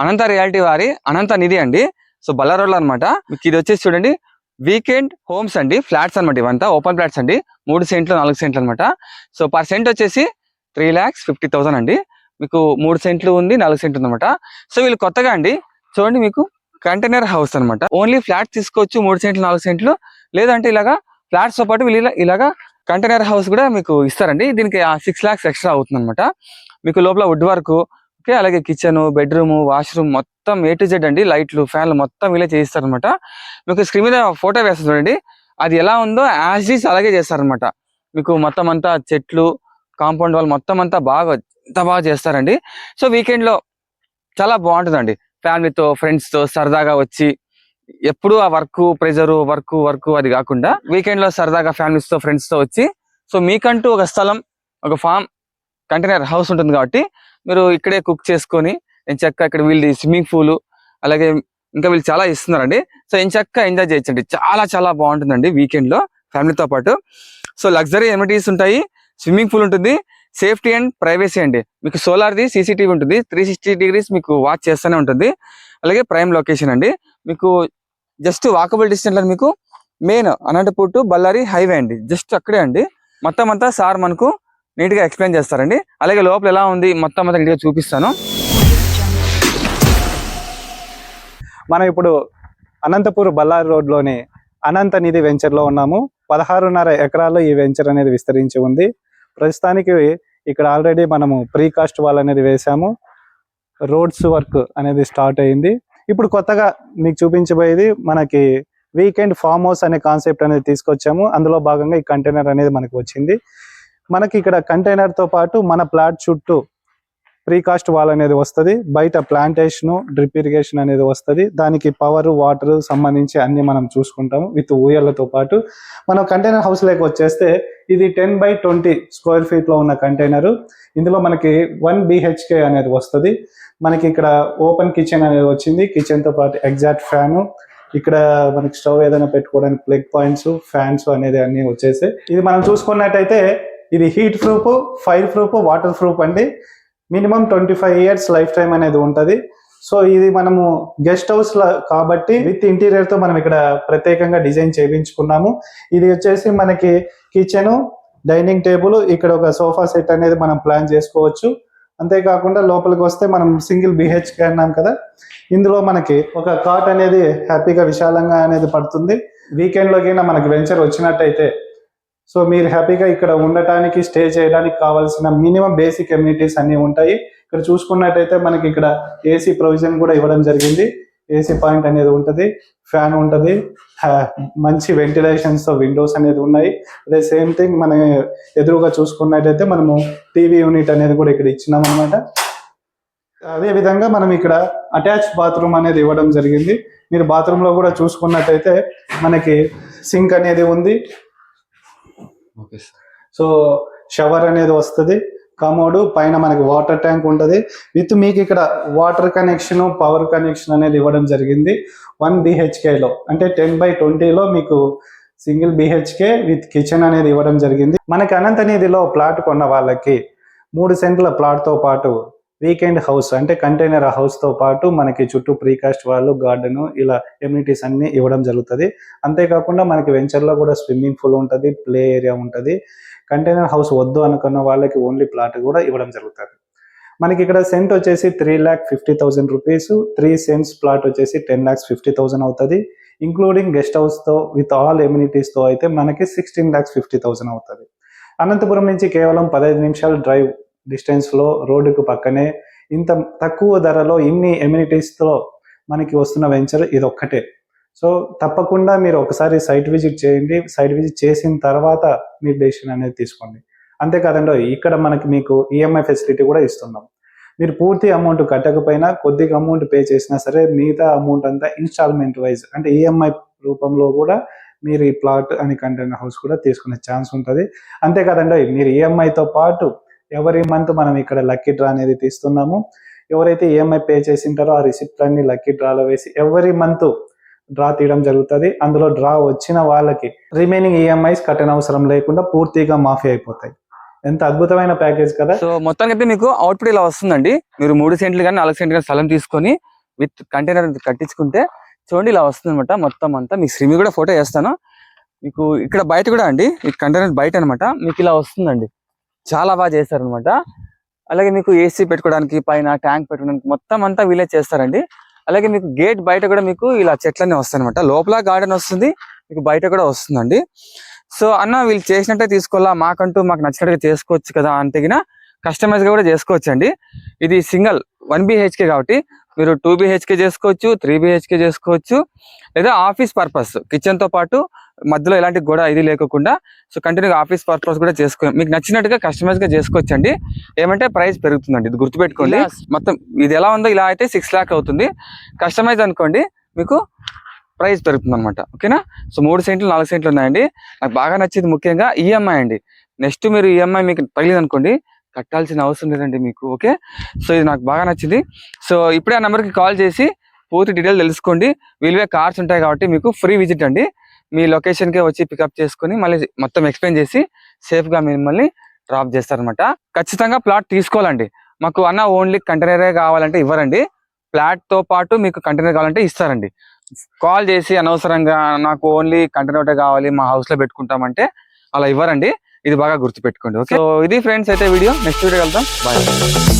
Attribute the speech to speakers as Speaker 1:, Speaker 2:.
Speaker 1: అనంత reality వారి అనంత నిధి అండి. So Ballari రోడ్లో అనమాట. మీకు ఇది వచ్చేసి చూడండి వీకెండ్ హోమ్స్ అండి, ఫ్లాట్స్ అనమాట. ఇవంతా ఓపెన్ ఫ్లాట్స్ అండి, 3 సెంట్లు 4 సెంట్లు అనమాట. సో పర్ సెంట్ వచ్చేసి 3,50,000 అండి. మీకు 3 సెంట్లు ఉంది, 4 సెంట్లు ఉంది అనమాట. సో వీళ్ళు కొత్తగా అండి చూడండి మీకు కంటైనర్ హౌస్ అనమాట. ఓన్లీ ఫ్లాట్ తీసుకోవచ్చు 3 సెంట్లు 4 సెంట్లు, లేదంటే ఇలాగా ఫ్లాట్స్ తో పాటు వీళ్ళు ఇలాగా కంటైనర్ హౌస్ కూడా మీకు ఇస్తారండి. దీనికి 6 lakhs ఎక్స్ట్రా అవుతుంది అనమాట. మీకు లోపల వుడ్ వర్క్, ఓకే, అలాగే కిచెన్, బెడ్రూమ్, వాష్రూమ్ మొత్తం A to Z అండి. లైట్లు, ఫ్యాన్లు మొత్తం వీళ్ళే చేయిస్తారు అనమాట. మీకు స్క్రీన్ మీద ఫోటో వేస్తుంది చూడండి, అది ఎలా ఉందో యాజ్ ఈజ్ అలాగే చేస్తారనమాట. మీకు మొత్తం అంతా చెట్లు, కాంపౌండ్ వాల్ మొత్తం అంతా ఎంత బాగా చేస్తారండి. సో వీకెండ్ లో చాలా బాగుంటుందండి. ఫ్యామిలీతో, ఫ్రెండ్స్ తో సరదాగా వచ్చి, ఎప్పుడు ఆ వర్క్ అది కాకుండా వీకెండ్ లో సరదాగా ఫ్యామిలీస్ తో, ఫ్రెండ్స్ తో వచ్చి, సో మీకంటూ ఒక స్థలం, ఒక ఫామ్ కంటైనర్ హౌస్ ఉంటుంది కాబట్టి మీరు ఇక్కడే కుక్ చేసుకొని ఎంచక్క, ఇక్కడ వీళ్ళు స్విమ్మింగ్ పూల్, అలాగే ఇంకా వీళ్ళు చాలా ఇస్తున్నారండి. సో ఎంచక్క ఎంజాయ్ చేయొచ్చండి. చాలా చాలా బాగుంటుందండి వీకెండ్ లో ఫ్యామిలీతో పాటు. సో లగ్జరీ ఎమ్యూనిటీస్ ఉంటాయి, స్విమ్మింగ్ పూల్ ఉంటుంది, సేఫ్టీ అండ్ ప్రైవసీ అండి. మీకు సోలార్ది CCTV ఉంటుంది, 360 degrees మీకు వాచ్ చేస్తూనే ఉంటుంది. అలాగే ప్రైమ్ లొకేషన్ అండి. మీకు జస్ట్ వాకబుల్ డిస్టెన్స్ లో మీకు main Anantapur to Bellary highway అండి, జస్ట్ అక్కడే అండి. మొత్తం అంతా సార్ మనకు నీట్ గా ఎక్స్ప్లెయిన్ చేస్తారండి. అలాగే లోపల ఎలా ఉంది మొత్తం అంతా నీట్ గా చూపిస్తాను.
Speaker 2: మనం ఇప్పుడు అనంతపూర్ బళ్ళారి రోడ్లోని అనంత నిధి వెంచర్లో ఉన్నాము. 16.5 ఎకరాల్లో ఈ వెంచర్ అనేది విస్తరించి ఉంది. ప్రస్తుతానికి ఇక్కడ ఆల్రెడీ మనము ప్రీకాస్ట్ వాల్ అనేది వేసాము, రోడ్స్ వర్క్ అనేది స్టార్ట్ అయింది. ఇప్పుడు కొత్తగా మీకు చూపించబోయేది మనకి వీకెండ్ ఫామ్ హౌస్ అనే కాన్సెప్ట్ అనేది తీసుకొచ్చాము. అందులో భాగంగా ఈ కంటైనర్ అనేది మనకు వచ్చింది. మనకి ఇక్కడ కంటైనర్ తో పాటు మన ప్లాట్ చుట్టూ ప్రీకాస్ట్ వాల్ అనేది వస్తుంది, బయట ప్లాంటేషన్, డ్రిప్ ఇరిగేషన్ అనేది వస్తుంది. దానికి పవర్, వాటర్ సంబంధించి అన్ని మనం చూసుకుంటాము విత్ ఊయర్లతో పాటు. మనం కంటైనర్ హౌస్ లేక వచ్చేస్తే ఇది 10 by 20 స్క్వేర్ ఫీట్ లో ఉన్న కంటైనర్. ఇందులో మనకి 1 BHK అనేది వస్తుంది. మనకి ఇక్కడ ఓపెన్ కిచెన్ అనేది వచ్చింది, కిచెన్ తో పాటు ఎగ్జాక్ట్ ఫ్యాను, ఇక్కడ మనకి స్టవ్ ఏదైనా పెట్టుకోవడానికి ప్లగ్ పాయింట్స్, ఫ్యాన్స్ అనేది అన్ని వచ్చేసాయి. ఇది మనం చూసుకున్నట్టయితే ఇది heat proof, fire proof, water proof అండి. మినిమం 25 years లైఫ్ టైం అనేది ఉంటుంది. సో ఇది మనము గెస్ట్ హౌస్ కాబట్టి విత్ ఇంటీరియర్ తో మనం ఇక్కడ ప్రత్యేకంగా డిజైన్ చేయించుకున్నాము. ఇది వచ్చేసి మనకి కిచెన్, డైనింగ్ టేబుల్, ఇక్కడ ఒక సోఫా సెట్ అనేది మనం ప్లాన్ చేసుకోవచ్చు. అంతేకాకుండా లోపలికి వస్తే మనం సింగిల్ BHK అన్నాం కదా, ఇందులో మనకి ఒక కాట్ అనేది హ్యాపీగా విశాలంగా అనేది పడుతుంది. వీకెండ్ లోకి మనకి వెంచర్ వచ్చినట్టయితే సో మీరు హ్యాపీగా ఇక్కడ ఉండటానికి, స్టే చేయడానికి కావాల్సిన మినిమం బేసిక్ ఎమ్యూనిటీస్ అన్ని ఉంటాయి. ఇక్కడ చూసుకున్నట్టయితే మనకి ఇక్కడ AC ప్రొవిజన్ కూడా ఇవ్వడం జరిగింది. AC పాయింట్ అనేది ఉంటుంది, ఫ్యాన్ ఉంటుంది, మంచి వెంటిలేషన్స్ తో విండోస్ అనేది ఉన్నాయి. అదే సేమ్ థింగ్ మన ఎదురుగా చూసుకున్నట్టయితే మనము టీవీ యూనిట్ అనేది కూడా ఇక్కడ ఇచ్చినాం అనమాట. అదే విధంగా మనం ఇక్కడ అటాచ్ బాత్రూమ్ అనేది ఇవ్వడం జరిగింది. మీరు బాత్రూమ్ లో కూడా చూసుకున్నట్టయితే మనకి సింక్ అనేది ఉంది. సో షవర్ అనేది వస్తుంది, కమోడు పైన మనకి వాటర్ ట్యాంక్ ఉంటుంది విత్ మీకు ఇక్కడ వాటర్ కనెక్షన్, పవర్ కనెక్షన్ అనేది ఇవ్వడం జరిగింది. 1 BHK లో అంటే 10 by 20 లో మీకు సింగిల్ BHK విత్ కిచెన్ అనేది ఇవ్వడం జరిగింది. మనకి అనంత నిధిలో ప్లాట్ కొన్న వాళ్ళకి 3 సెంట్ల ప్లాట్ తో పాటు వీకెండ్ హౌస్ అంటే కంటైనర్ హౌస్ తో పాటు మనకి చుట్టూ ప్రీకాస్ట్ వాళ్ళు, గార్డెన్, ఇలా ఎమ్యూనిటీస్ అన్ని ఇవ్వడం జరుగుతుంది. అంతేకాకుండా మనకి వెంచర్ లో కూడా స్విమ్మింగ్ పూల్ ఉంటుంది, ప్లే ఏరియా ఉంటుంది. కంటైనర్ హౌస్ వద్దు అనుకున్న వాళ్ళకి ఓన్లీ ప్లాట్ కూడా ఇవ్వడం జరుగుతుంది. మనకి ఇక్కడ సెంట్ వచ్చేసి 3,50,000 రూపీస్, 3 cents ప్లాట్ వచ్చేసి 10,50,000 అవుతుంది. ఇంక్లూడింగ్ గెస్ట్ హౌస్ తో విత్ ఆల్ ఎమ్యూనిటీస్ తో అయితే మనకి 16,50,000 అవుతుంది. అనంతపురం నుంచి కేవలం 15 నిమిషాల డ్రైవ్ డిస్టెన్స్ లో రోడ్డుకు పక్కనే ఇంత తక్కువ ధరలో ఇన్ని ఎమ్యూనిటీస్ తో మనకి వస్తున్న వెంచర్ ఇది ఒక్కటే. సో తప్పకుండా మీరు ఒకసారి సైట్ విజిట్ చేయండి. సైట్ విజిట్ చేసిన తర్వాత మీరు డెసిషన్ అనేది తీసుకోండి. అంతేకాదండి ఇక్కడ మీకు EMI ఫెసిలిటీ కూడా ఇస్తున్నాం. మీరు పూర్తి అమౌంట్ కట్టకపోయినా కొద్దిగా అమౌంట్ పే చేసినా సరే మిగతా అమౌంట్ అంతా ఇన్స్టాల్మెంట్ వైజ్ అంటే EMI రూపంలో కూడా మీరు ఈ ప్లాట్ అని కంటైనర్ హౌస్ కూడా తీసుకునే ఛాన్స్ ఉంటుంది. అంతేకాదండి మీరు EMIతో పాటు ఎవరీ మంత్ మనం ఇక్కడ లక్కీ డ్రా అనేది తీస్తున్నాము. ఎవరైతే EMI పే చేసింటారో ఆ రిసిప్ట్ అన్ని లక్కీ డ్రాలో వేసి ఎవరీ మంత్ డ్రా తీయడం జరుగుతుంది. అందులో డ్రా వచ్చిన వాళ్ళకి రిమైనింగ్ EMIs కట్టనవసరం లేకుండా పూర్తిగా మాఫీ అయిపోతాయి. ఎంత అద్భుతమైన ప్యాకేజ్ కదా.
Speaker 1: సో మొత్తానికి అయితే మీకు అవుట్పుట్ ఇలా వస్తుందండి. మీరు 3 సెంట్లు కానీ 4 సెంట్లు కానీ స్థలం తీసుకొని విత్ కంటైనర్ కట్టించుకుంటే చూడండి ఇలా వస్తుంది అనమాట. మొత్తం అంతా మీకు స్క్రీన్ కూడా ఫోటో వేస్తాను. మీకు ఇక్కడ బయట కూడా అండి, ఈ కంటైనర్ బయట అనమాట మీకు ఇలా వస్తుందండి. చాలా బాగా చేస్తారనమాట. అలాగే మీకు ఏసీ పెట్టుకోవడానికి, పైన ట్యాంక్ పెట్టుకోవడానికి మొత్తం అంతా వీలే చేస్తారండి. అలాగే మీకు గేట్ బయట కూడా మీకు ఇలా చెట్లన్నీ వస్తాయి అనమాట. లోపల గార్డెన్ వస్తుంది, మీకు బయట కూడా వస్తుందండి. సో అన్న వీళ్ళు చేసినట్టే తీసుకోవాలా, మాకు నచ్చినట్టుగా చేసుకోవచ్చు కదా అంటే కస్టమైజ్ గా కూడా చేసుకోవచ్చు అండి. ఇది సింగిల్ 1 BHK కాబట్టి మీరు 2 BHK చేసుకోవచ్చు, 3 BHK చేసుకోవచ్చు, లేదా ఆఫీస్ పర్పస్ కిచెన్ తో పాటు మధ్యలో ఎలాంటి గోడ ఇది లేకుండా సో కంటిన్యూగా ఆఫీస్ పర్పస్ కూడా మీకు నచ్చినట్టుగా కస్టమైజ్ గా చేసుకోవచ్చు అండి. ఏమంటే ప్రైస్ పెరుగుతుందండి, ఇది గుర్తుపెట్టుకోండి. మొత్తం ఇది ఎలా ఉందో ఇలా అయితే 6 lakhs అవుతుంది. కస్టమైజ్ అనుకోండి మీకు ప్రైస్ పెరుగుతుంది అనమాట. ఓకేనా. సో 3 సెంట్లు 4 సెంట్లు ఉన్నాయండి. నాకు బాగా నచ్చింది ముఖ్యంగా ఈఎంఐ అండి. నెక్స్ట్ మీరు ఈఎంఐ మీకు తగిలింది అనుకోండి, కట్టాల్సిన అవసరం లేదండి మీకు. ఓకే. సో ఇది నాకు బాగా నచ్చింది. సో ఇప్పుడే ఆ నెంబర్కి కాల్ చేసి పూర్తి డీటెయిల్ తెలుసుకోండి. వీలువే కార్స్ ఉంటాయి కాబట్టి మీకు ఫ్రీ విజిట్ అండి. మీ లొకేషన్కే వచ్చి పికప్ చేసుకుని మళ్ళీ మొత్తం ఎక్స్ప్లెయిన్ చేసి సేఫ్గా మిమ్మల్ని డ్రాప్ చేస్తారనమాట. ఖచ్చితంగా ప్లాట్ తీసుకోవాలండి. మాకు అన్న ఓన్లీ కంటైనరే కావాలంటే ఇవ్వరండి, ఫ్లాట్ తో పాటు మీకు కంటైనర్ కావాలంటే ఇస్తారండి. కాల్ చేసి అనవసరంగా నాకు ఓన్లీ కంటైనర్ ఒకటే కావాలి మా హౌస్ లో పెట్టుకుంటామంటే అలా ఇవ్వరండి. ఇది బాగా గుర్తుపెట్టుకోండి. ఓకే. సో ఇది ఫ్రెండ్స్ అయితే వీడియో. నెక్స్ట్ వీడియో వెళ్తాం. బాయ్.